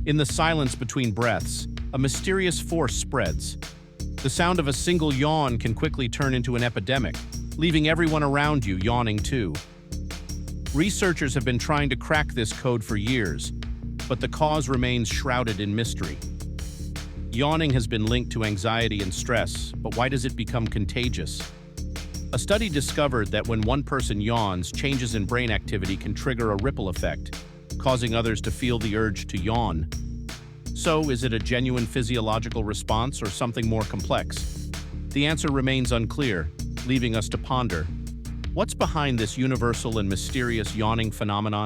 In the silence between breaths, a mysterious force spreads. The sound of a single yawn can quickly turn into an epidemic, leaving everyone around you yawning too. Researchers have been trying to crack this code for years, but the cause remains shrouded in mystery. Yawning has been linked to anxiety and stress, but why does it become contagious? A study discovered that when one person yawns, changes in brain activity can trigger a ripple effect, causing others to feel the urge to yawn. So, is it a genuine physiological response or something more complex? The answer remains unclear, leaving us to ponder. What's behind this universal and mysterious yawning phenomenon?